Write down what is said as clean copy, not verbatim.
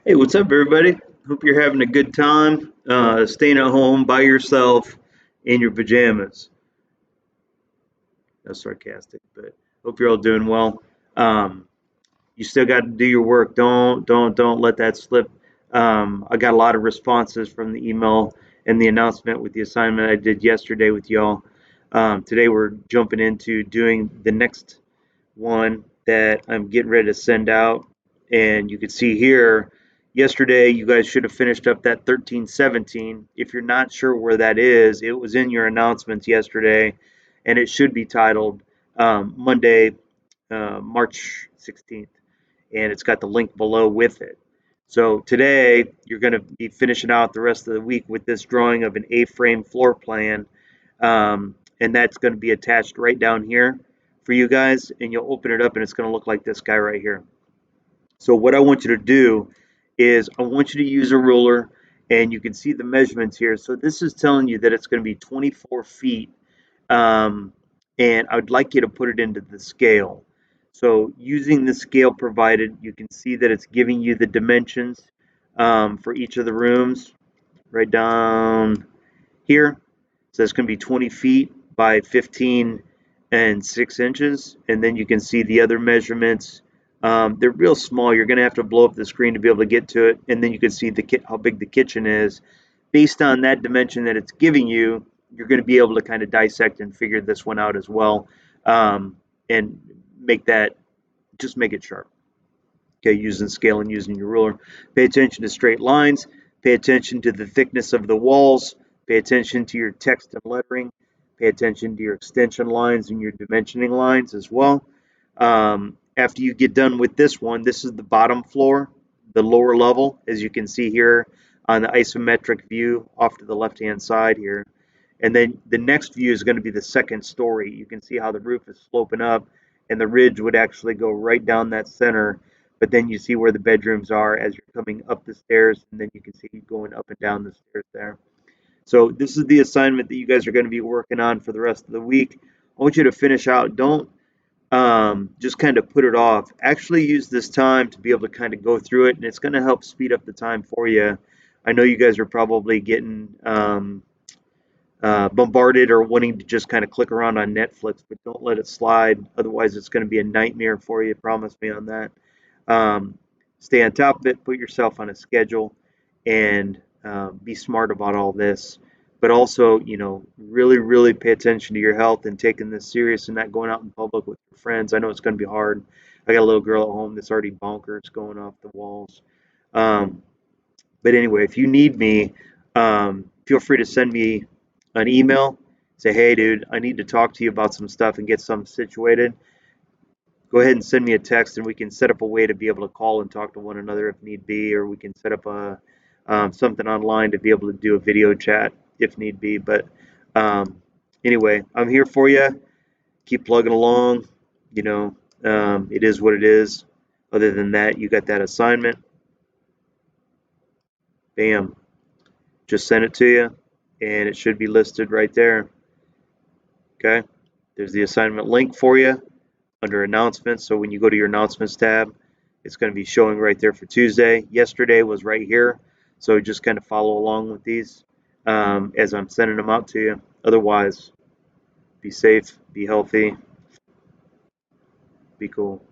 Hey, what's up, everybody? Hope you're having a good time, staying at home by yourself in your pajamas. That's sarcastic, but hope you're all doing well. Um, you still got to do your work. Don't let that slip. I got a lot of responses from the email and the announcement with the assignment I did yesterday with y'all. Today we're jumping into doing the next one that I'm getting ready to send out. And you can see here, yesterday you guys should have finished up that 1317. If you're not sure where that is, it was in your announcements yesterday, and it should be titled Monday, March 16th. And it's got the link below with it. So today you're going to be finishing out the rest of the week with this drawing of an A-frame floor plan, and that's going to be attached right down here for you guys, and you'll open it up and it's going to look like this guy right here. So what I want you to do is I want you to use a ruler, and you can see the measurements here. So this is telling you that it's going to be 24 feet, um, and I would like you to put it into the scale. So using the scale provided, you can see that it's giving you the dimensions for each of the rooms right down here. So it's going to be 20 feet by 15 and 6 inches. And then you can see the other measurements. They're real small. You're going to have to blow up the screen to be able to get to it. And then you can see how big the kitchen is. Based on that dimension that it's giving you, you're going to be able to kind of dissect and figure this one out as well, and make that, just make it sharp. Okay, using scale and using your ruler. Pay attention to straight lines. Pay attention to the thickness of the walls. Pay attention to your text and lettering. Pay attention to your extension lines and your dimensioning lines as well. After you get done with this one, this is the bottom floor, the lower level, as you can see here on the isometric view off to the left-hand side here. And then the next view is going to be the second story. You can see how the roof is sloping up, and the ridge would actually go right down that center, but then you see where the bedrooms are as you're coming up the stairs, and then you can see going up and down the stairs there. So this is the assignment that you guys are going to be working on for the rest of the week. I want you to finish out. Don't just kind of put it off. Actually use this time to be able to kind of go through it, and it's going to help speed up the time for you. I know you guys are probably getting bombarded or wanting to just kind of click around on Netflix, but don't let it slide. Otherwise, it's going to be a nightmare for you. Promise me on that. Um, Stay on top of it, put yourself on a schedule, and be smart about all this. But also, really, really pay attention to your health and taking this serious and not going out in public with your friends. I know it's going to be hard. I got a little girl at home that's already bonkers going off the walls. Um, but anyway, if you need me, feel free to send me an email. Say, hey, dude, I need to talk to you about some stuff and get some situated. Go ahead and send me a text, and we can set up a way to be able to call and talk to one another if need be, or we can set up a something online to be able to do a video chat if need be. But um, anyway, I'm here for you. Keep plugging along. You know, it is what it is. Other than that, you got that assignment. Bam. Just send it to you, and it should be listed right there. Okay. There's the assignment link for you under announcements. So when you go to your announcements tab, it's going to be showing right there for Tuesday. Yesterday was right here. So just kind of follow along with these as I'm sending them out to you. Otherwise, be safe, be healthy, be cool.